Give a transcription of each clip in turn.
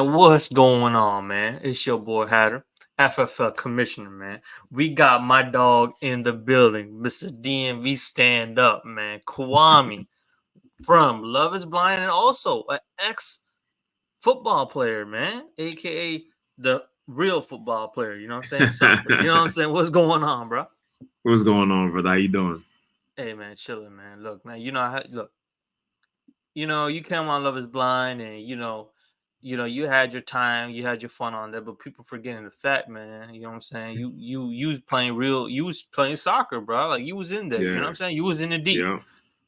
man, what's going on, man? It's your boy Hatter, FFL Commissioner, man. We got my dog in the building, Mr. DMV Stand Up, man. Kwame from Love is Blind and also an ex-football player, man, aka the real football player, you know what I'm saying? Soccer. You know what I'm saying? What's going on, bro? What's going on, brother? How you doing? Hey, man, chilling, man. Look, man, you came on Love is Blind and you had your time, you had your fun on there, but people forgetting the fact, man. You know what I'm saying? You was playing you was playing soccer, bro. Like you was in there, you know what I'm Yeah, saying? You was in the deep. yeah,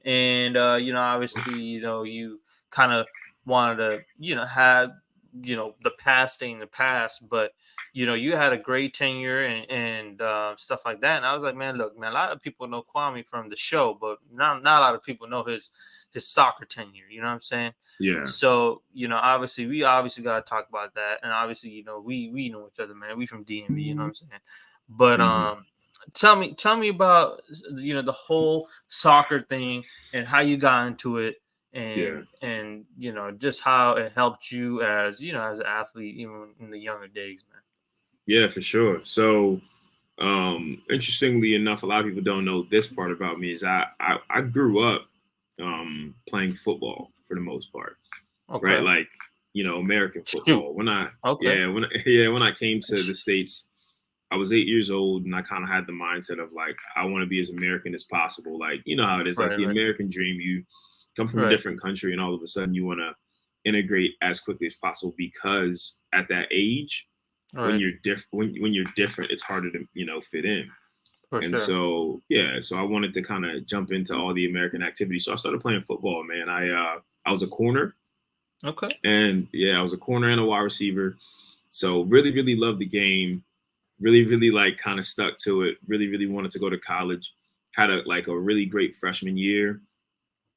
And obviously, you kind of wanted to, have, the past stay in the past, but you had a great tenure and stuff like that. And I was like, man, look, man, a lot of people know Kwame from the show, but not a lot of people know his soccer tenure. You know what I'm saying? yeah. So, obviously, we obviously got to talk about that. And obviously, we know each other, man. We from DMV, you know what I'm saying? But hmm tell me about the whole soccer thing and how you got into it, Yeah, and just how it helped you as as an athlete even in the younger days, man. yeah, for sure. So, interestingly enough, a lot of people don't know this part about me is I grew up playing football for the most part, right? Okay. Like American Shoot. football. When I Okay. yeah when I, yeah when I came to the States, I was 8 years old, and I kind of had the mindset of like I want to be as American as possible. Like you know how it is, like Right. the Right. American dream. You come from a Right. different country, and all of a sudden you want to integrate as quickly as possible because at that age, when Right. you're when you're different, it's harder to fit in. For And sure. so yeah, so I wanted to kind of jump into all the American activities. So I started playing football, man. I was a corner, Okay. and yeah, I was a corner and a wide receiver. So really, really loved the game. Really, really like kind of stuck to it. Really, really wanted to go to college. Had a really great freshman year.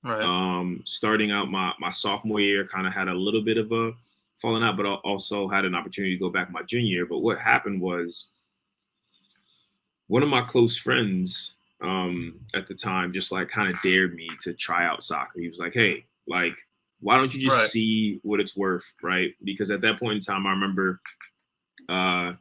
Right. Starting out my sophomore year, kind of had a little bit of a falling out, but I also had an opportunity to go back my junior year. But what happened was one of my close friends at the time just like kind of dared me to try out soccer. He was like, "Hey, like, why don't you just Right. see what it's worth, right?" Because at that point in time, I remember uh,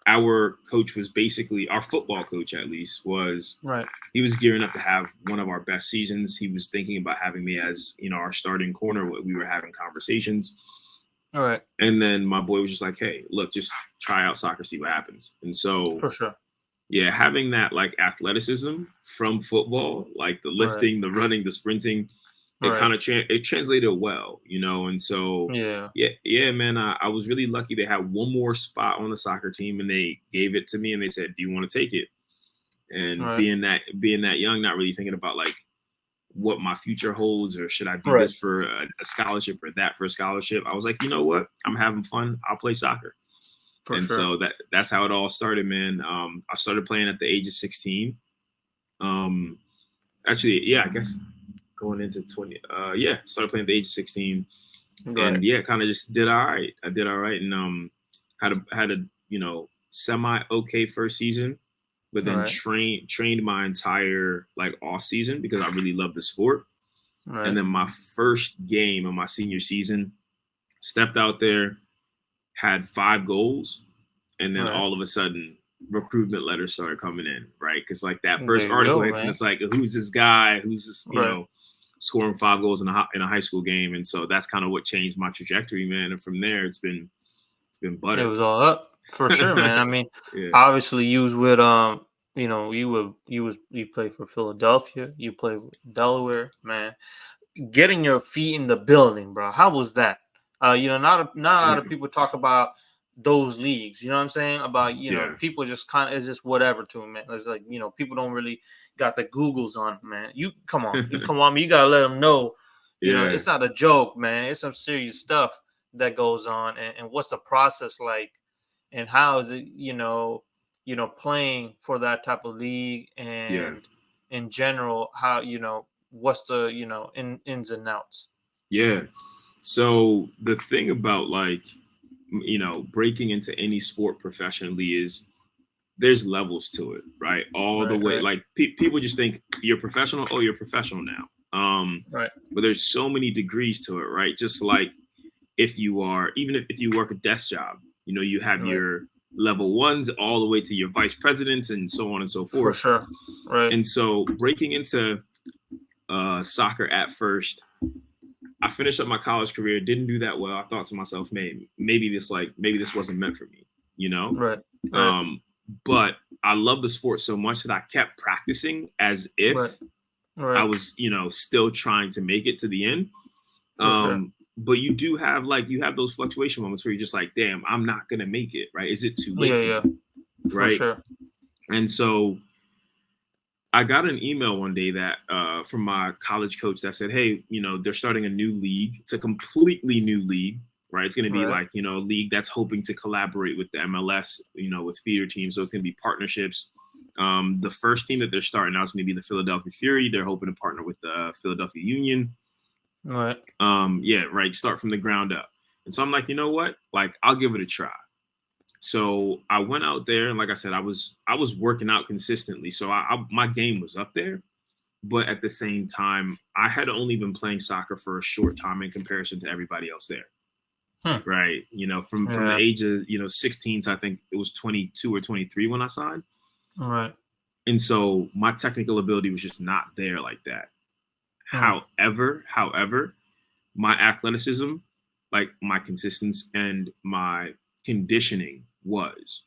our coach was basically our football coach, at least was Right. he was gearing up to have one of our best seasons. He was thinking about having me as our starting corner. We were having conversations, All right. and then my boy was just like, "Hey, look, just try out soccer, see what happens." And so For sure. yeah, having that like athleticism from football, like the Right. lifting, the running, the sprinting, it Right. kind of it translated well, And so Yeah. yeah, man, I was really lucky to have one more spot on the soccer team, and they gave it to me, and they said, "Do you want to take it?" And Right. being that young, not really thinking about like what my future holds, or should I do Right. this for a scholarship or that for a scholarship, I was like, you know what, I'm having fun. I'll play soccer. For And sure. so that's how it all started, man. I started playing at the age of 16. Um, Actually, yeah, I guess going into 20. Yeah, started playing at the age of 16, Right. and yeah, kind of just did all right. I did all right, and had a semi okay first season, but All then right. trained my entire like off season because I really loved the sport. And Right. then my first game of my senior season, stepped out there, had 5 goals, and then Right. all of a sudden recruitment letters started coming in, right? Because like that There first you article go, hits, and man. it's like, who's this guy? Who's this? Right. Scoring 5 goals in a high school game, and so that's kind of what changed my trajectory, man. And from there, it's been It butter. was all up for sure, man. I mean, Yeah, obviously, you was with you played for Philadelphia, you played with Delaware, man. Getting your feet in the building, bro. How was that? Not a lot of people talk about those leagues. You know what I'm saying? About yeah, people just kind of it's just whatever to them, man. It's like people don't really got the Googles on, man. You come on, man. You gotta let them know. yeah, It's not a joke, man. It's some serious stuff that goes on, and what's the process like, and how is it, playing for that type of league, yeah, and in general, how what's the ins and outs. yeah. So the thing about like breaking into any sport professionally is there's levels to it, right? All the Right, way, right, like people just think you're professional. Oh, you're professional now. right, But there's so many degrees to it, right? Just like if you work a desk job, you have Right. your level ones all the way to your vice presidents and so on and so forth. For sure. Right. And so breaking into soccer at first, I finished up my college career, didn't do that well. I thought to myself, maybe this wasn't meant for me, Right. Right. But I love the sport so much that I kept practicing as if Right. I was, still trying to make it to the end. Sure. But you do have those fluctuation moments where you're just like, damn, I'm not gonna make it, right? Is it too late for me? For Right. sure. And so I got an email one day that from my college coach that said, hey, they're starting a new league. It's a completely new league, right? It's going to be like, a league that's hoping to collaborate with the MLS, with feeder teams. So it's going to be partnerships. The first team that they're starting out is going to be the Philadelphia Fury. They're hoping to partner with the Philadelphia Union. Right. Start from the ground up. And so I'm like, you know what? Like, I'll give it a try. So I went out there, and like I said, I was working out consistently. So my game was up there, but at the same time, I had only been playing soccer for a short time in comparison to everybody else there. Right? From the age of 16 to I think it was 22 or 23 when I signed. Right. And so my technical ability was just not there like that. However, my athleticism, like my consistency and my conditioning was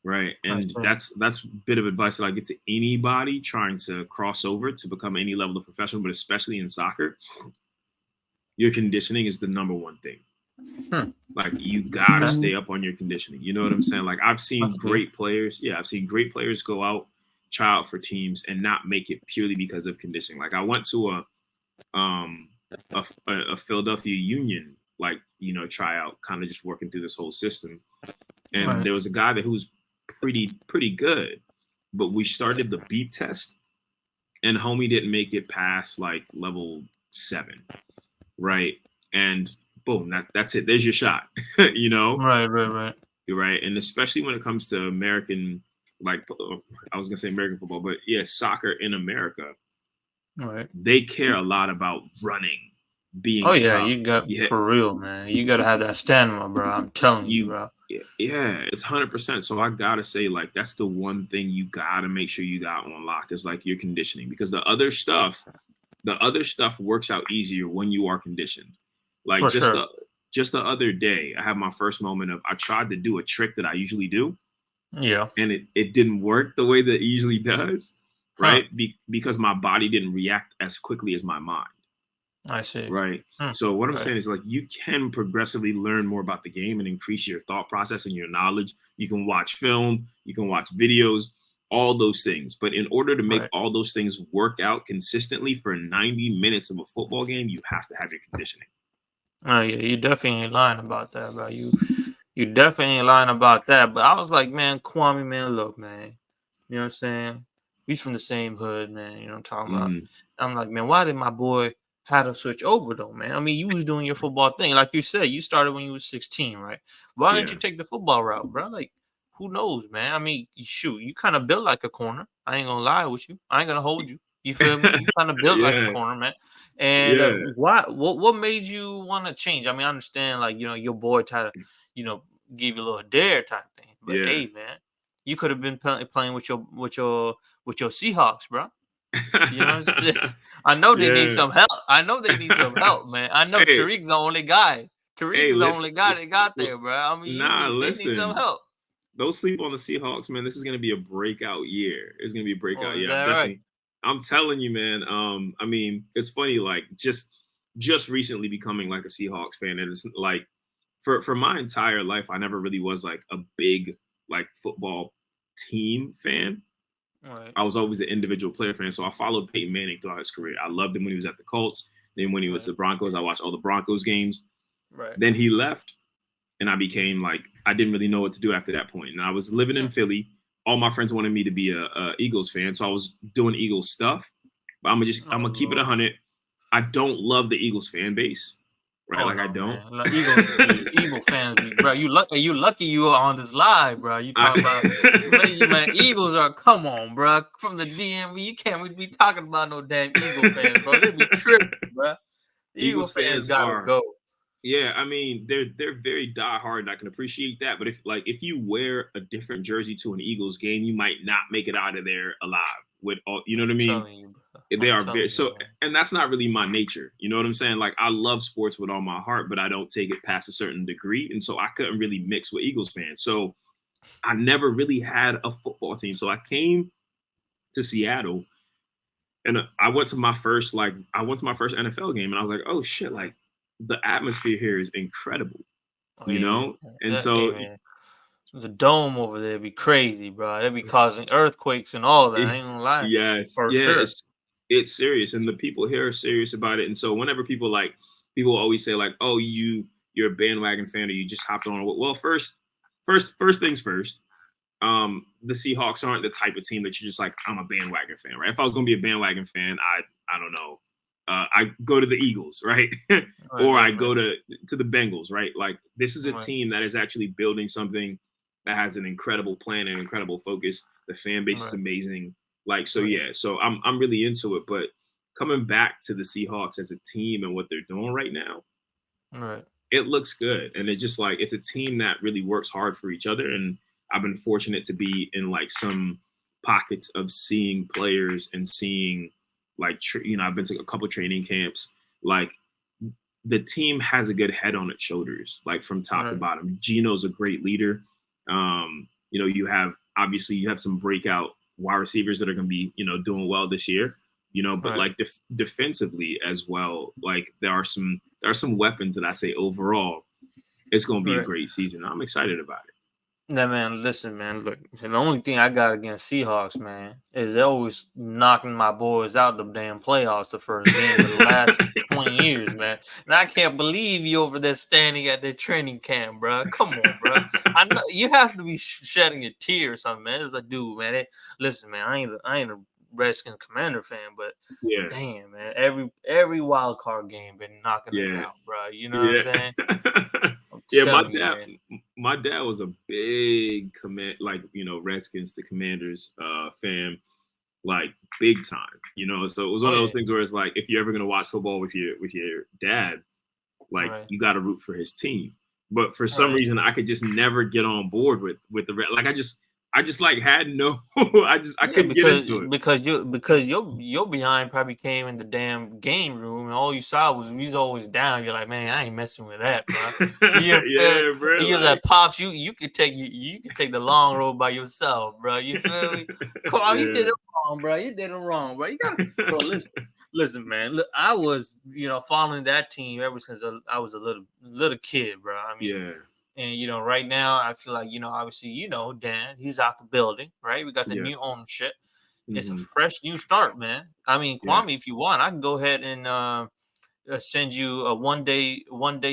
right. And that's a bit of advice that I get to anybody trying to cross over to become any level of professional, but especially in soccer, your conditioning is the number one thing. Like, you gotta stay up on your conditioning. You know what I'm saying? Like, I've seen great players go out, try out for teams and not make it purely because of conditioning. Like, I went to a Philadelphia Union tryout, kind of just working through this whole system. And there was a guy who was pretty good, but we started the beep test and homie didn't make it past like level 7. Right. And boom, that's it. There's your shot. Right. You're right. And especially when it comes to American, like, I was going to say American football, but yeah, soccer in America, right. They care a lot about running. Being tough. You got for real, man. You got to have that stamina, bro. I'm telling you, bro. Yeah, it's 100%. So I gotta say, like, that's the one thing you gotta make sure you got on lock is like your conditioning, because the other stuff works out easier when you are conditioned. Like, just the other day, I had my first moment of I tried to do a trick that I usually do. Yeah, and it didn't work the way that it usually does, right? Because my body didn't react as quickly as my mind. I see. Right. So what I'm saying is, like, you can progressively learn more about the game and increase your thought process and your knowledge. You can watch film, you can watch videos, all those things. But in order to make all those things work out consistently for 90 minutes of a football game, you have to have your conditioning. Oh yeah, you definitely ain't lying about that, bro. You definitely ain't lying about that. But I was like, man, Kwame, man, look, man. You know what I'm saying? We from the same hood, man. You know what I'm talking about? I'm like, man, why did my boy had to switch over though, man? I mean, you was doing your football thing. Like you said, you started when you was 16, right? Why didn't you take the football route, bro? Like, who knows, man? I mean, shoot, you kind of built like a corner. I ain't gonna lie with you. I ain't gonna hold you. You feel me? You kind of built like a corner, man. And what made you want to change? I mean, I understand, like, your boy tried to, give you a little dare type thing. But hey, man, you could have been playing with your Seahawks, bro. You know, I know they need some help. I know they need some help, man. I know Tariq's the only guy. Tariq is the only guy that got there, bro. I mean, they need some help. Don't sleep on the Seahawks, man. This is going to be a breakout year. It's going to be a breakout year. Right? I'm telling you, man. I mean, it's funny, like, just recently becoming like a Seahawks fan, and it's like for my entire life, I never really was like a big like football team fan. Right. I was always an individual player fan. So I followed Peyton Manning throughout his career. I loved him when he was at the Colts. Then when he was the Broncos, I watched all the Broncos games. Right. Then he left, and I became like, I didn't really know what to do after that point. And I was living in Philly. All my friends wanted me to be a Eagles fan, so I was doing Eagles stuff. But I'm gonna keep it 100. I don't love the Eagles fan base, right? I don't. Like, Eagles fans, bro. You lucky you are on this live, bro. You talking about man, Eagles are, come on, bro. From the DMV, you can't be talking about no damn Eagle fans, bro. They be tripping, bro. Eagles fans gotta go. Yeah, I mean they're very diehard, and I can appreciate that. But if you wear a different jersey to an Eagles game, you might not make it out of there alive. With all, you know what I I'm mean? telling you, bro. They I'm are very telling you, so, man. and that's not really my nature. You know what I'm saying? Like I love sports with all my heart, but I don't take it past a certain degree, and so I couldn't really mix with Eagles fans. So I never really had a football team. So I came to Seattle, and I went to my first NFL game, and I was like, oh shit, like the atmosphere here is incredible, Oh you yeah, know? And hey so man, the dome over there be crazy, bro. They be causing earthquakes and all that. I ain't gonna lie, yes, for yeah, sure. it's serious, and the people here are serious about it. And so whenever people always say like, "Oh, you're a bandwagon fan, or you just hopped on." Well, first things first. The Seahawks aren't the type of team that you're just like, I'm a bandwagon fan, right? If I was going to be a bandwagon fan, I don't know, I go to the Eagles, right, Right, or I right, go right, to the Bengals, right? Like this is a right, team that is actually building something that has an incredible plan and incredible focus. The fan base is right, amazing. Like so, right, yeah. So I'm really into it. But coming back to the Seahawks as a team and what they're doing right now, right, it looks good, and it just like it's a team that really works hard for each other. And I've been fortunate to be in like some pockets of seeing players and seeing like I've been to a couple training camps. Like the team has a good head on its shoulders, like from top to right, bottom. Gino's a great leader. You have some breakout wide receivers that are going to be doing well this year. But right. like defensively as well, like there are some weapons that I say overall it's going to be a Right. great season. I'm excited about it. Nah, man, listen, man. Look, the only thing I got against Seahawks, man, is they always knocking my boys out the damn playoffs the first game of the last 20 years, man. And I can't believe you over there standing at their training camp, bro. Come on, bro. I know you have to be shedding a tear or something, man. It's like, dude, man. Listen, man. I ain't a Redskins Commander fan, but Yeah, damn, man. Every wild card game been knocking us yeah, out, bro. You know what I'm yeah, saying? I'm yeah. telling you, man. My dad was a big Redskins to Commanders fan, like big time. So it was one Oh of those yeah, things where it's like if you're ever gonna watch football with your dad, like right, you got to root for his team. But for some right. reason, I could just never get on board with the Red. Like I just like had no. I Yeah, couldn't get into it. because your behind probably came in the damn game room and all you saw was we was always down. You're like, man, I ain't messing with that, bro. You feel me? Yeah, bro. And you're Like like, pops, you could take the long road by yourself, bro. You feel me? Come on, you did yeah, it wrong, bro. You did it wrong, bro. You got bro. Listen, man. Look, I was following that team ever since I was a little kid, bro. I mean. yeah, And right now I feel like obviously Dan, he's out the building, right? We got the yeah, new ownership. It's a hmm fresh new start, man. I mean, yeah. Kwame, if you want, I can go ahead and send you a one day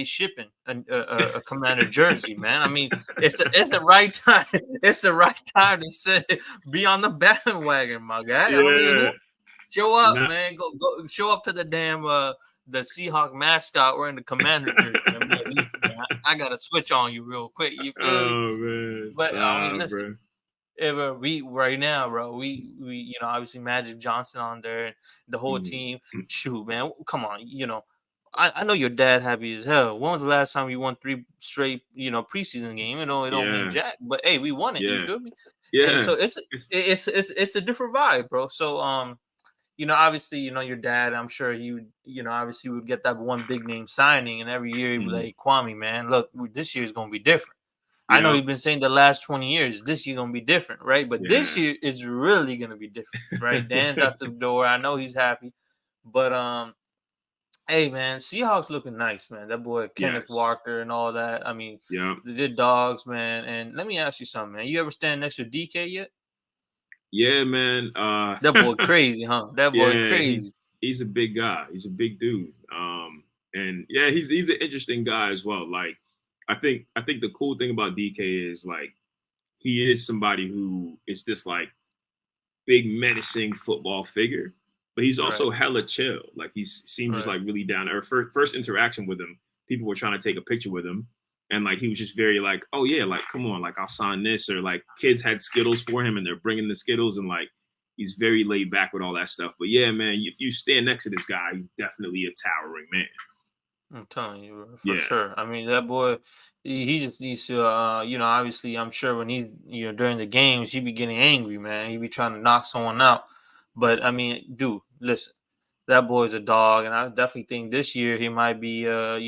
shipping a Commander jersey, man. I mean, it's the right time. It's the right time to be on the bandwagon, my guy. I mean, Yeah, show up, not, man. Go show up to the damn the Seahawk mascot wearing the Commander jersey. I'm like, listen, man, I gotta switch on you real quick. You feel me? oh man, But I mean, nah, listen, bro. we right now, bro. We obviously Magic Johnson on there and the whole Mhm. team. Shoot, man, come on. I know your dad happy as hell. When was the last time you won 3 straight preseason game? It don't mean Yeah, jack, but hey, we won it. You yeah, feel me? And yeah. so it's It's it's a different vibe, bro. So obviously, your dad, I'm sure he would, obviously would get that one big name signing, and every year he'd be mhm. like, Kwame, man, look, this year's gonna be different. I know Yeah, he's been saying the last 20 years, this year gonna be different, right? But this yeah. year is really gonna be different, right? Dan's out the door. I know he's happy. But hey man, Seahawks looking nice, man. That boy Kenneth Yes. Walker and all that. I mean, Yeah. the dogs, man. And let me ask you something, man. You ever stand next to DK yet? Yeah, man. That boy crazy, huh? That boy Yeah, crazy. he's a big guy. He's a big dude. And yeah, he's an interesting guy as well. Like, I think the cool thing about DK is like he is somebody who is this like big menacing football figure, but he's Right, also hella chill. Like he seems just right. like really down to earth. First interaction with him, people were trying to take a picture with him, and like he was just very like, oh yeah, like come on, like I'll sign this, or like kids had Skittles for him, and they're bringing the Skittles, and like he's very laid back with all that stuff. But yeah, man, if you stand next to this guy, he's definitely a towering man. I'm telling you, bro, for Yeah. sure. I mean, that boy, he just needs to, obviously, I'm sure when he's, during the games, he be getting angry, man. He be trying to knock someone out. But I mean, dude, listen, that boy's a dog, and I definitely think this year he might be, a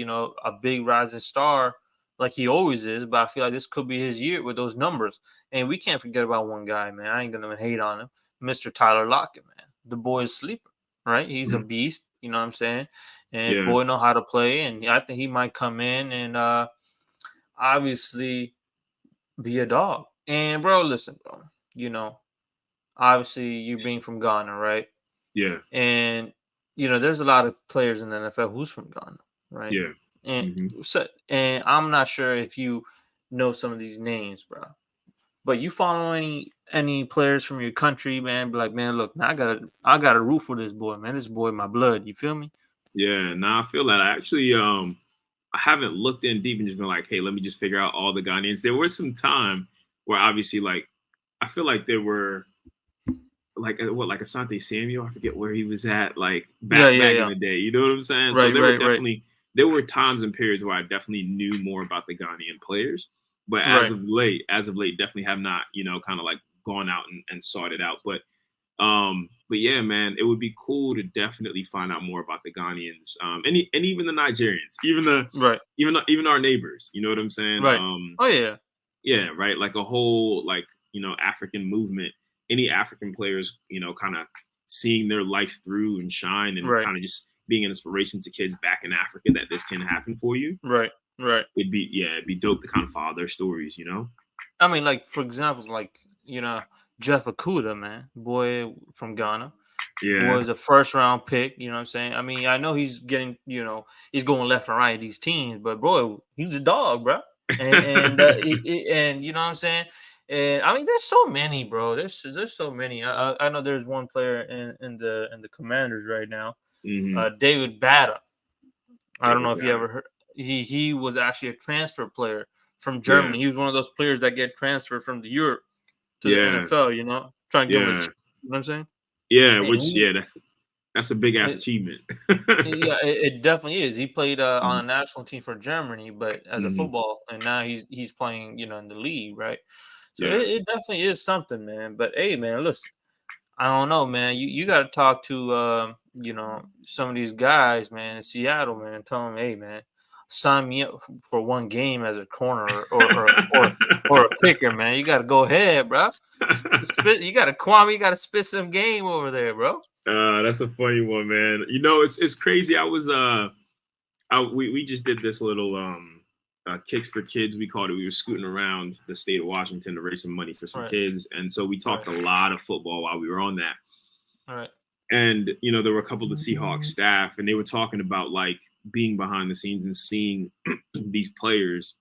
big rising star like he always is. But I feel like this could be his year with those numbers. And we can't forget about one guy, man. I ain't gonna hate on him, Mr. Tyler Lockett, man. The boy is sleeper, right? He's a Mhm. beast. You know what I'm saying? And Yeah. boy know how to play, and I think he might come in and obviously be a dog. And bro, listen, bro, you know, obviously you being from Ghana, right? Yeah. And there's a lot of players in the NFL who's from Ghana, right? Yeah. And Hmm. and I'm not sure if you know some of these names, bro. But you follow any players from your country, man? Be like, man, look, I got to root for this boy, man. This boy, my blood. You feel me? Yeah. Now I feel that I actually I haven't looked in deep and just been like, hey, let me just figure out all the Ghanaians. There was some time where obviously like I feel like there were like Asante Samuel. I forget where he was at, like Yeah, back yeah, back in yeah. the day. You know what I'm saying? So Right, right, right, there were times and periods where I definitely knew more about the Ghanaian players. But right. as of late, definitely have not, kind of like gone out and sought it out. But yeah, man, it would be cool to definitely find out more about the Ghanaians, and even the Nigerians, Right, even our neighbors. You know what I'm saying? right. Oh yeah, Yeah, right. Like a whole African movement. Any African players, kind of seeing their life through and shine, and right, kind of just being an inspiration to kids back in Africa that this can happen for you. right, right. It'd be dope to kind of follow their stories. I mean, like for example, like Jeff Okuda, man, boy from Ghana, boy Yeah. is a first round pick. You know what I'm saying? I mean, I know he's getting, he's going left and right these teams, but boy, he's a dog, bro. And you know what I'm saying? And I mean, there's so many, bro. There's so many. I know there's one player in the Commanders right now, Hmm. David Bada. I don't know David if you Batter. ever heard. He was actually a transfer player from Yeah. Germany. He was one of those players that get transferred from the Europe to the Yeah. NFL. Trying to give him a. Yeah. You know what I'm saying? Yeah. And Which that's a big ass it, achievement. yeah, it definitely is. He played Mhm. on a national team for Germany, but as a Mhm. football, and now he's playing, in the league, right? So Yeah. it definitely is something, man. But hey, man, listen, I don't know, man. You got to talk to some of these guys, man, in Seattle, man. And tell them, hey, man, sign me up for one game as a corner or a kicker, man. You got to go ahead, bro. Spit, you got to Kwame. You got to spit some game over there, bro. That's a funny one, man. It's crazy. We just did this little kicks for kids. We called it. We were scooting around the state of Washington to raise some money for some Right, kids, and so we right, talked a lot of football while we were on that. right, And there were a couple of the Seahawks staff, and they were talking about like being behind the scenes and seeing these players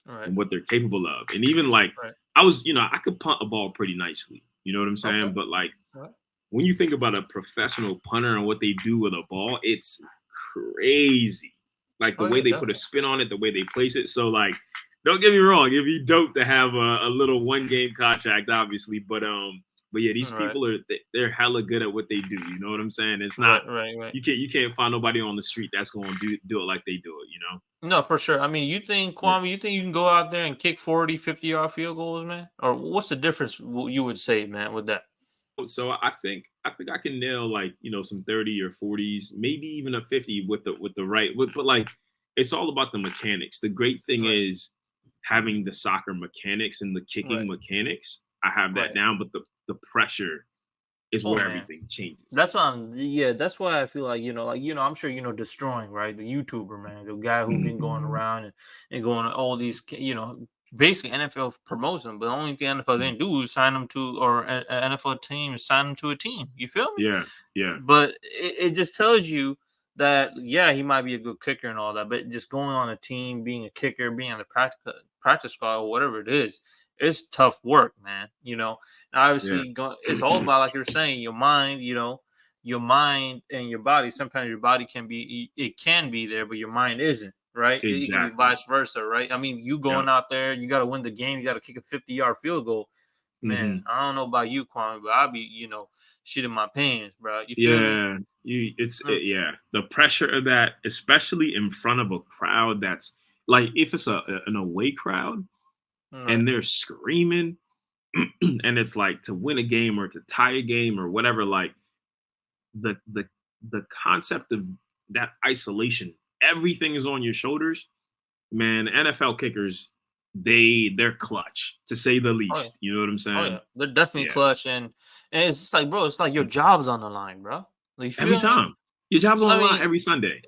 right, and what they're capable of. And even like right. I could punt a ball pretty nicely. You know what I'm Okay. saying? But like Right. when you think about a professional punter and what they do with a ball, it's crazy. Like the Oh way yeah, they put a definitely. spin on it, the way they place it. So like, don't get me wrong, it'd be dope to have a little 1 game contract, obviously. But yeah, these Right, people they're hella good at what they do. You know what I'm saying? It's not right, right, right. you can't find nobody on the street that's going to do it like they do it. No, for sure. I mean, you think Yeah. Kwame, you think you can go out there and kick 40, 50-yard field goals, man? Or what's the difference you would say, man, with that? So I think I can nail like some 30 or 40s, maybe even a 50 with the right. But like, it's all about the mechanics. The great thing Right, is having the soccer mechanics and the kicking right, mechanics. I have that right. down, but the pressure is Oh where man. everything changes. That's why yeah, that's why I feel like, I'm sure Destroying, right? The YouTuber, man, the guy who Mhm. been going around and going to all these, basically NFL promotes him, but the only thing NFL didn't do is sign him to, or a NFL team is sign him to a team. You feel me? Yeah, yeah, But it just tells you that yeah, he might be a good kicker and all that, but just going on a team, being a kicker, being on the practice squad or whatever it is, it's tough work, man. And yeah. obviously, it's all about, like you're saying, your mind. Your mind and your body. Sometimes your body it can be there, but your mind isn't. Right? It can be Exactly. vice versa, right? I mean, you Yeah. going out there, you got to win the game. You got to kick a 50-yard field goal. Man, Hmm. I don't know about you, Kwame, but I'll be, shitting my pants, bro. You feel me? Yeah. The pressure of that, especially in front of a crowd that's like, if it's an away crowd and they're screaming, and it's like to win a game or to tie a game or whatever, like the concept of that isolation, everything is on your shoulders, man. NFL kickers, they're clutch, to say the least. You know what I'm saying? Oh yeah, they're definitely clutch, and it's just like, bro, it's like your job's on the line, bro. Like, every time. Your job's on the line every Sunday.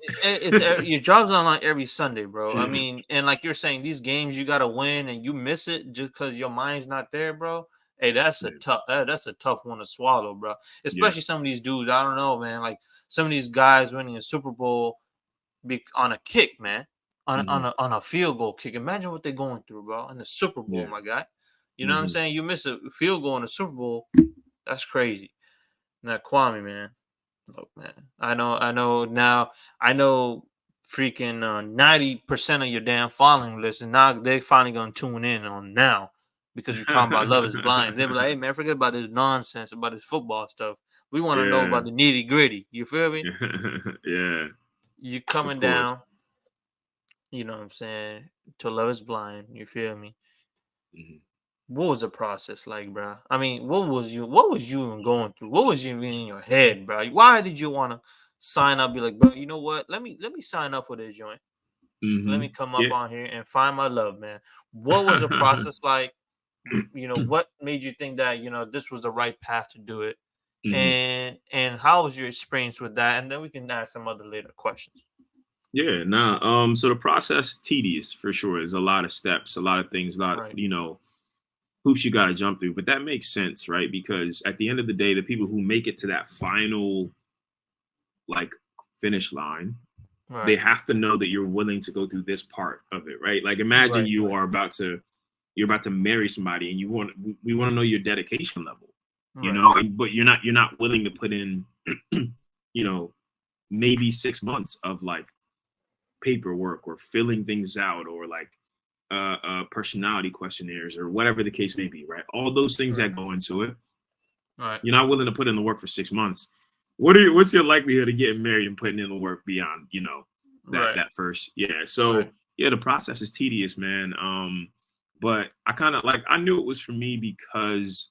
Your job's on the line every Sunday, bro. I mean, and like you're saying, these games you gotta win, and you miss it just because your mind's not there, bro. Hey, that's a tough one to swallow, bro. Especially some of these dudes. I don't know, man. Like some of these guys winning a Super Bowl on a kick, man, on a field goal kick. Imagine what they're going through, bro, in the Super Bowl, my guy. You know what I'm saying? You miss a field goal in the Super Bowl, that's crazy. Now, Kwame, man. Look, man. I know now. I know freaking 90% of your damn following list, and now they finally gonna tune in on now because you're talking about Love is Blind. They'll be like, hey man, forget about this nonsense about this football stuff. We want to know about the nitty gritty. You feel me? Yeah. You coming down, you know what I'm saying, to Love is Blind. You feel me? What was the process like, bro? I mean, what was you even going through? What was even in your head, bro? Why did you want to sign up? Be like, bro, you know what? Let me sign up for this joint. Let me come up on here and find my love, man. What was the process like? You know, what made you think that, you know, this was the right path to do it? And how was your experience with that? And then we can ask some other later questions. Yeah, so the process, tedious for sure. There's a lot of steps, a lot of things, you know, hoops you got to jump through, but that makes sense, right? Because at the end of the day, the people who make it to that final, like, finish line, they have to know that you're willing to go through this part of it, right? Like, imagine you're about to marry somebody, and we want to know your dedication level, you know, but you're not willing to put in, you know, maybe 6 months of like paperwork or filling things out or like personality questionnaires or whatever the case may be, right? All those things that go into it. You're not willing to put in the work for 6 months. What's your likelihood of getting married and putting in the work beyond, you know, that first? Yeah. So the process is tedious, man. But I kind of I knew it was for me because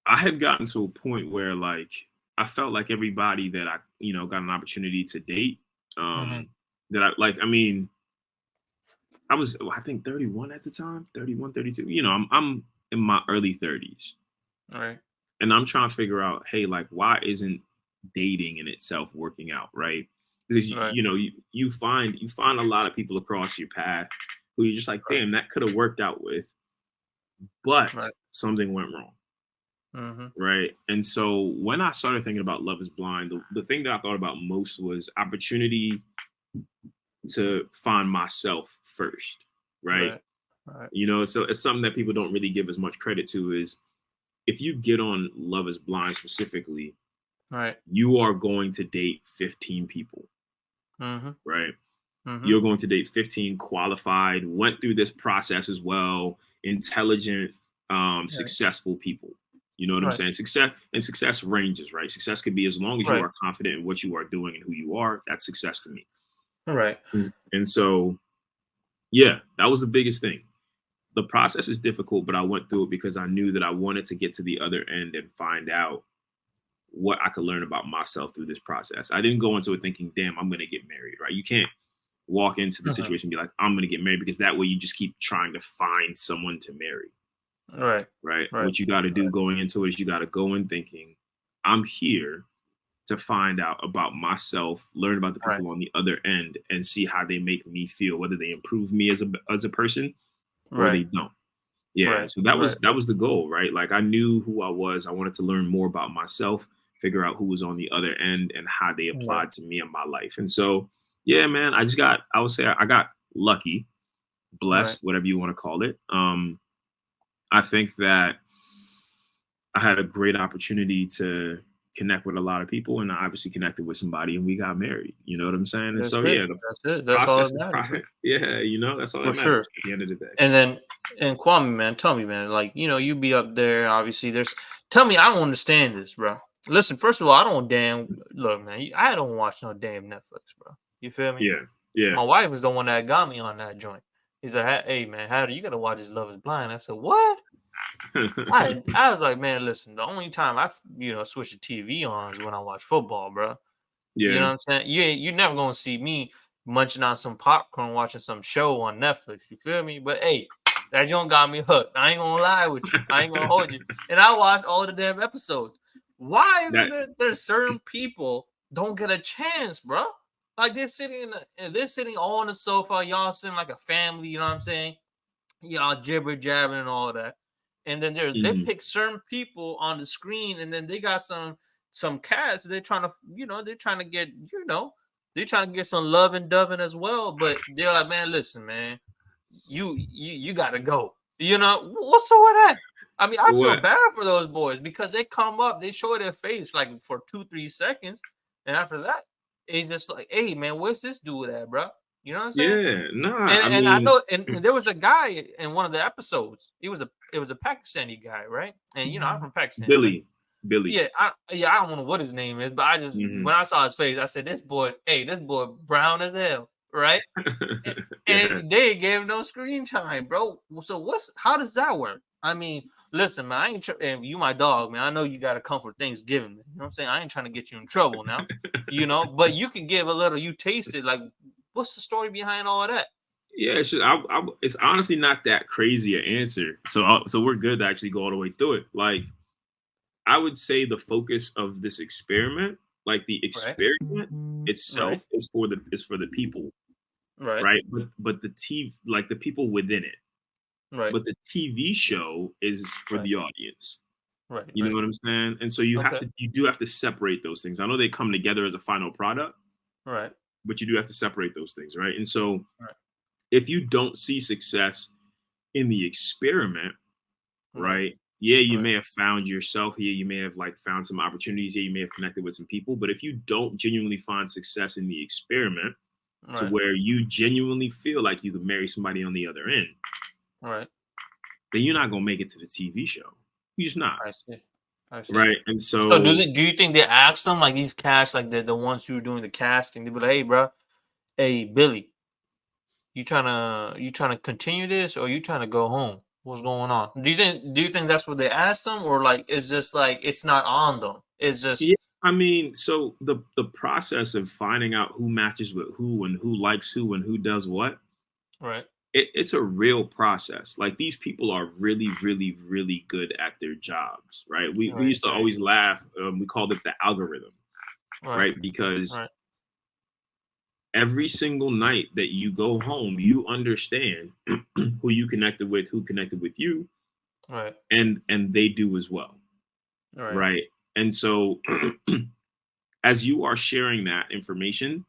I had gotten to a point where like I felt like everybody that I, you know, got an opportunity to date, that I mean, I was, I think 31 at the time, 31, 32, you know, I'm in my early 30s. And I'm trying to figure out, hey, like, why isn't dating in itself working out, right? Because you know, you find a lot of people across your path who you're just like, damn, that could have worked out with, but something went wrong. Right. And so when I started thinking about Love is Blind, the thing that I thought about most was opportunity to find myself first. Right. You know, so it's something that people don't really give as much credit to is if you get on Love is Blind specifically, you are going to date 15 people. Right. You're going to date 15 qualified, went through this process as well, intelligent, successful people. You know what I'm saying? Success ranges, right? Success could be as long as you are confident in what you are doing and who you are. That's success to me. And so, yeah, that was the biggest thing. The process is difficult, but I went through it because I knew that I wanted to get to the other end and find out what I could learn about myself through this process. I didn't go into it thinking, damn, I'm going to get married, right? You can't walk into the situation and be like, I'm going to get married, because that way you just keep trying to find someone to marry. What you got to do going into it is you got to go in thinking, I'm here to find out about myself, learn about the people on the other end, and see how they make me feel, whether they improve me as a person or they don't. So that was the goal, right? Like, I knew who I was. I wanted to learn more about myself, figure out who was on the other end and how they applied to me in my life. And so, yeah, man, I would say I got lucky, blessed, whatever you want to call it. I think that I had a great opportunity to connect with a lot of people, and I obviously connected with somebody, and we got married. You know what I'm saying? And so, yeah, that's all that matters. Yeah, you know, that's all that matters at the end of the day. And Kwame, man, tell me, man, like, you know, you be up there, obviously. Tell me, I don't understand this, bro. Listen, first of all, I don't look, man. I don't watch no damn Netflix, bro. You feel me? Yeah, yeah. My wife was the one that got me on that joint. He's like, "Hey, man, how do you got to watch this Love Is Blind?" I said, "What?" I was like, "Man, listen. The only time I switch the TV on is when I watch football, bro. You know Yeah, what I'm saying? You're never gonna see me munching on some popcorn watching some show on Netflix. You feel me? But hey, that joint got me hooked. I ain't gonna lie with you. I ain't gonna hold you. And I watched all the damn episodes. Why is that there's certain people don't get a chance, bro? Like they're sitting all on the sofa, y'all sitting like a family. You know what I'm saying? Y'all jibber jabbing and all that. And then they mhm. pick certain people on the screen, and then they got some cats. They're trying to they're trying to get they're trying to get some love and doving as well. But they're like, man, listen, man, you gotta go. What's up with that? I mean, I feel What? bad for those boys because they come up, they show their face like for 2-3 seconds, and after that, it's just like, hey man, where's this dude at, bro? You know what I'm saying? Yeah, nah. I And I mean, know, and there was a guy in one of the episodes. It was a Pakistani guy, right? And I'm from Pakistan, right? Billy, Billy. I don't know what his name is, but I just Hmm. when I saw his face, I said, this boy brown as hell, right? Yeah, And they gave him no screen time, bro. So how does that work? I mean, listen, man, I ain't and you my dog, man. I know you got to come for Thanksgiving. You know what I'm saying? I ain't trying to get you in trouble now, but you can give a little, you taste it. Like, what's the story behind all of that? yeah. It's honestly not that crazy an answer. So we're good to actually go all the way through it. Like, I would say the focus of this experiment, like the Right, experiment right, itself, is for the people, right, right? But the TV, like the people within it. right, But the TV show is for right, the audience. right, You know right. what I'm saying? And so Okay, you do have to separate those things. I know they come together as a final product, right, but you do have to separate those things, right? And so right, if you don't see success in the experiment, right, right? Yeah, you right, may have found yourself here. You may have like found some opportunities here. You may have connected with some people. But if you don't genuinely find success in the experiment to right, where you genuinely feel like you could marry somebody on the other end, right. then you're not gonna make it to the TV show. You're just not. I see. I see. Right. And So so do you think they ask them like these cast like the ones who are doing the casting? They be like, hey, bro, hey Billy, you trying to continue this or you trying to go home? What's going on? Do you think that's what they ask them or like it's just like it's not on them? It's yeah, just I mean, so the process of finding out who matches with who and who likes who and who does what, right, it's a real process. Like these people are really, really, really good at their jobs, right? We right, used to right, always laugh. We called it the algorithm, right, right? Because right, every single night that you go home, you understand who you connected with, who connected with you, right, and they do as well, right, right? And so as you are sharing that information,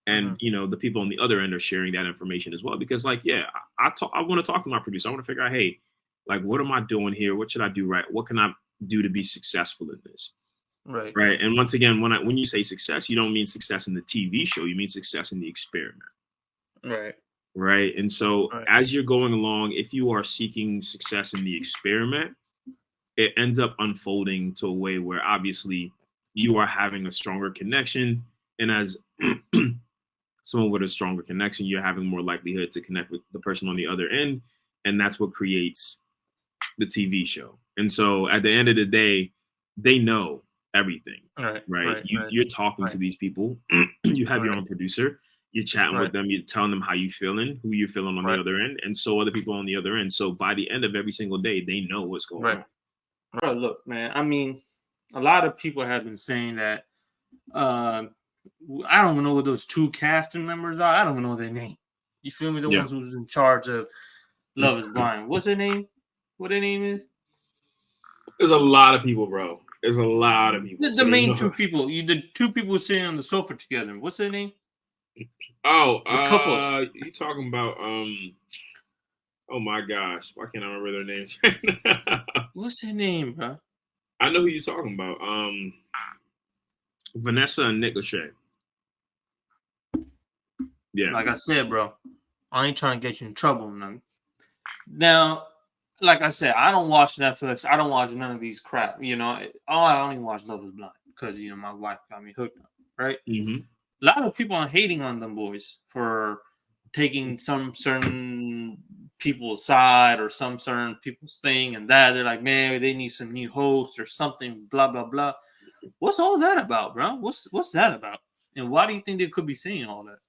mm-hmm, and the people on the other end are sharing that information as well, because like, yeah, I want to talk to my producer. I want to figure out, hey, like, what am I doing here? What should I do right? What can I do to be successful in this? right, Right. And once again, when you say success, you don't mean success in the TV show, you mean success in the experiment. right, Right. And so right, as you're going along, if you are seeking success in the experiment, it ends up unfolding to a way where obviously you are having a stronger connection. And as someone with a stronger connection, you're having more likelihood to connect with the person on the other end. And that's what creates the TV show. And so at the end of the day, they know everything, right, right? right, right, You're talking to right, these people. You have your right, own producer. You're chatting with right, them. You're telling them how you feeling, who you're feeling on the right, other end, and so other people on the other end. So by the end of every single day, they know what's going right. on. Bro, look, man. I mean, a lot of people have been saying that. Uh, I don't even know what those two casting members are. I don't even know their name. You feel me? The Yeah, ones who's in charge of Love Is Blind. What's their name? What their name is? there's a lot of people, bro. There's a lot of people. The So there's main no. two people. The two people sitting on the sofa together. What's their name? Oh, The couples. you talking about Oh my gosh, why can't I remember their names right now? What's their name, bro? I know who you're talking about. Vanessa and Nick Lachey. Yeah. Like I said, bro, I ain't trying to get you in trouble, man. Now, like I said, I don't watch Netflix. I don't watch none of these crap. I don't even watch Love Is Blind because my wife got me hooked on it, right? Mm-hmm. A lot of people are hating on them boys for taking some certain people's side or some certain people's thing and that. They're like, man, they need some new hosts or something, blah, blah, blah. What's all that about, bro? What's that about? And why do you think they could be saying all that?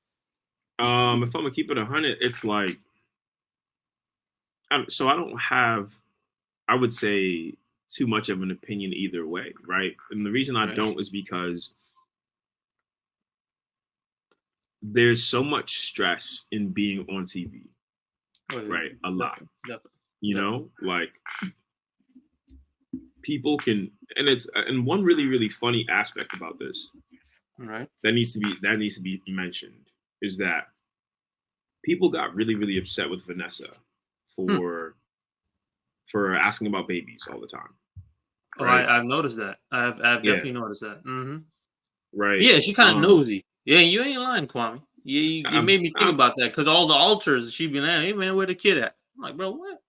If I'm gonna keep it 100, it's like, so I don't have, I would say, too much of an opinion either way, right? And the reason I Right. don't is because there's so much stress in being on TV, right? A lot, Definitely. like people can, and one really, really funny aspect about this Right. that needs to be mentioned is that people got really, really upset with Vanessa for asking about babies all the time. Oh, Right? I've noticed that. I've Yeah. definitely noticed that. Mm-hmm. Right. Yeah, she kind of nosy. Yeah, you ain't lying, Kwame. You made me think about that because all the altars she been at. Hey man, where the kid at? I'm like, bro, what?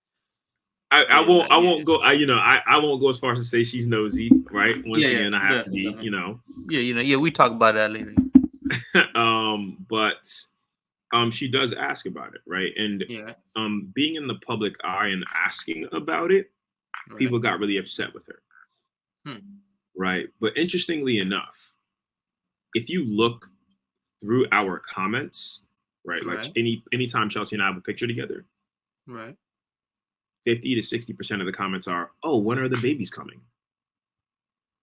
I Yeah, won't go. I won't go as far as to say she's nosy. Right. Once again, I have to be. definitely. Yeah, we talk about that later. But she does ask about it, right? And Yeah, being in the public eye and asking about it, right. people got really upset with her. Right. But interestingly enough, if you look through our comments, right, like anytime Chelsea and I have a picture together, right, 50 to 60% of the comments are, "Oh, when are the babies coming?"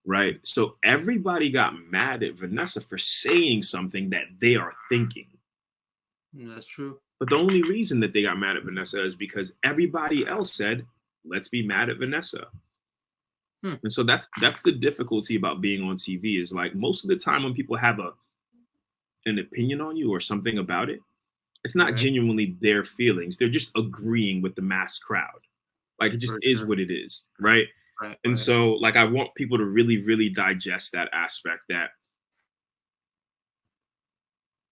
Right. So everybody got mad at Vanessa for saying something that they are thinking. That's true. But the only reason that they got mad at Vanessa is because everybody else said, "Let's be mad at Vanessa." And so that's the difficulty about being on TV is like most of the time when people have an opinion on you or something about it, it's not genuinely their feelings. They're just agreeing with the mass crowd. Like it just is what it is, right? And so like I want people to really, really digest that aspect that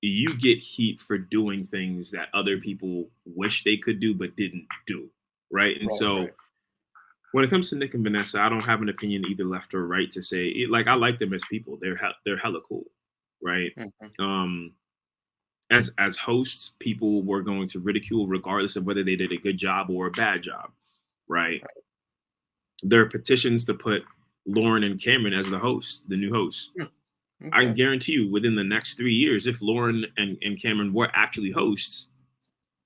you get heat for doing things that other people wish they could do but didn't do, right? And so when it comes to Nick and Vanessa, I don't have an opinion either left or right to say it, like I like them as people. They're hella cool, right? As hosts, people were going to ridicule regardless of whether they did a good job or a bad job, right? There are petitions to put Lauren and Cameron as the new hosts. I can guarantee you within the next 3 years, if Lauren and Cameron were actually hosts,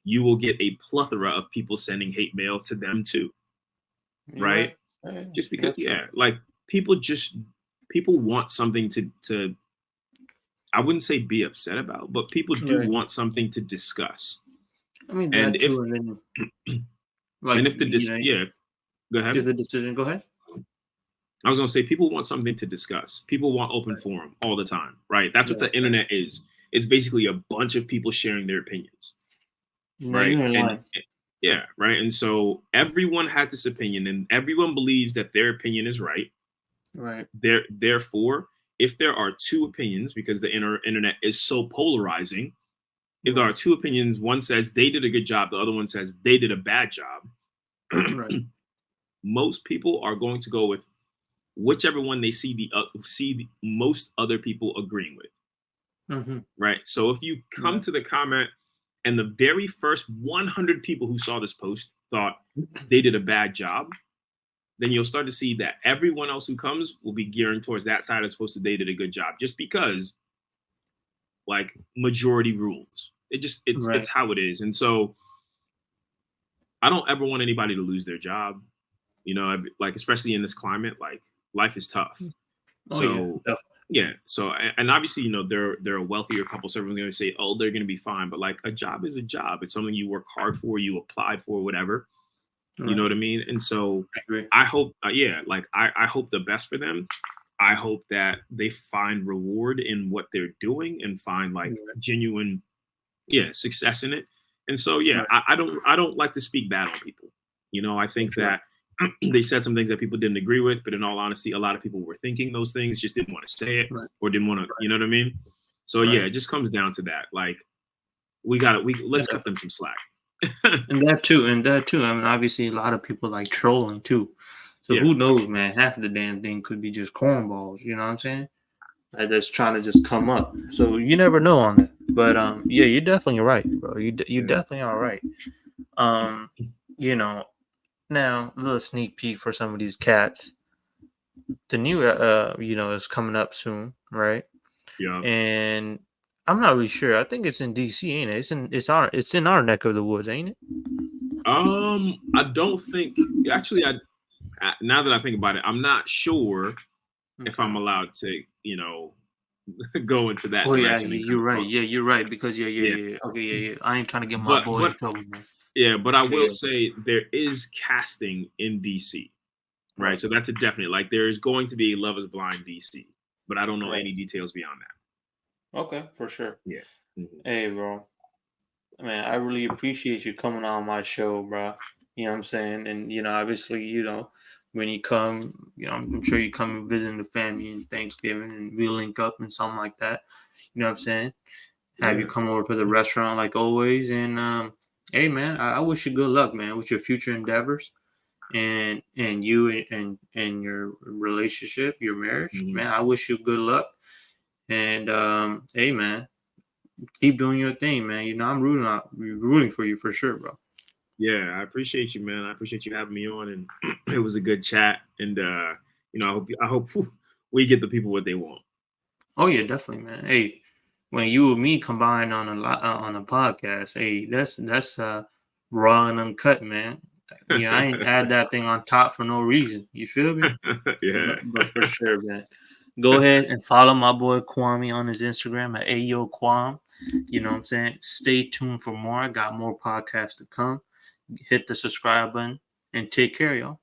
you will get a plethora of people sending hate mail to them too. Right? Just because, like people want something to I wouldn't say be upset about, but people do want something to discuss. I mean, and that if too, and then like, and if the go ahead. If the decision, go ahead. I was gonna say people want something to discuss. People want open forum all the time, right? That's what the internet is. It's basically a bunch of people sharing their opinions, right? Right. And so everyone has this opinion, and everyone believes that their opinion is right. Right. Therefore, if there are two opinions, because the internet is so polarizing, if there are two opinions, one says they did a good job, the other one says they did a bad job. Most people are going to go with whichever one they see most other people agreeing with. Right. So if you come to the comment and the very first 100 people who saw this post thought they did a bad job, then you'll start to see that everyone else who comes will be gearing towards that side as opposed to they did a good job, just because like majority rules. It's how it is. And so I don't ever want anybody to lose their job, like especially in this climate, like life is tough. So and obviously, they're a wealthier couple, so everyone's going to say, oh, they're going to be fine. But like a job is a job. It's something you work hard for, you apply for, whatever. You know what I mean? And so I hope, I hope the best for them. I hope that they find reward in what they're doing and find like genuine, success in it. And so, I don't like to speak bad on people. I think that they said some things that people didn't agree with, but in all honesty, a lot of people were thinking those things, just didn't want to say it or didn't want to, you know what I mean? So it just comes down to that. Like let's cut them some slack. And that too. I mean, obviously, a lot of people like trolling too. So Yeah. who knows, man? Half of the damn thing could be just cornballs. You know what I'm saying? Like that's trying to just come up. So you never know on that. But yeah, you're definitely right, bro. You Yeah. definitely are right. Um, you know, now a little sneak peek for some of these cats. The new is coming up soon, right? Yeah. And I'm not really sure. I think it's in DC, ain't it? It's in our neck of the woods, ain't it? I don't think actually now that I think about it, I'm not sure if I'm Okay. allowed to, go into that Oh yeah, direction and kind you're of right. talk. Yeah, you're right. Because Yeah. yeah. Okay, yeah. I ain't trying to get my But boy but in trouble, man. yeah, but I Okay, will yeah. say there is casting in DC, right? Right, So that's a definite. Like there is going to be a Love Is Blind DC, but I don't know right. any details beyond that. Okay, for sure. Yeah. Mhm. Hey, bro. Man, I really appreciate you coming on my show, bro. You know what I'm saying? And obviously, when you come, I'm sure you come and visit the family in Thanksgiving, and we link up and something like that. You know what I'm saying? Have you Yeah. come over to the restaurant like always. And hey, man, I wish you good luck, man, with your future endeavors and you and your relationship, your marriage, Mhm. man. I wish you good luck. And hey, man, keep doing your thing, man. I'm rooting for you for sure, bro. Yeah, I appreciate you, man. I appreciate you having me on, and it was a good chat. And I hope we get the people what they want. Oh yeah, definitely, man. Hey, when you and me combine on on a podcast, hey, that's raw and uncut, man. Yeah, I ain't add that thing on top for no reason. You feel me? Yeah. But for sure, man. Go ahead and follow my boy Kwame on his Instagram at AyoQuam. You know what I'm saying? Stay tuned for more. I got more podcasts to come. Hit the subscribe button and take care, y'all.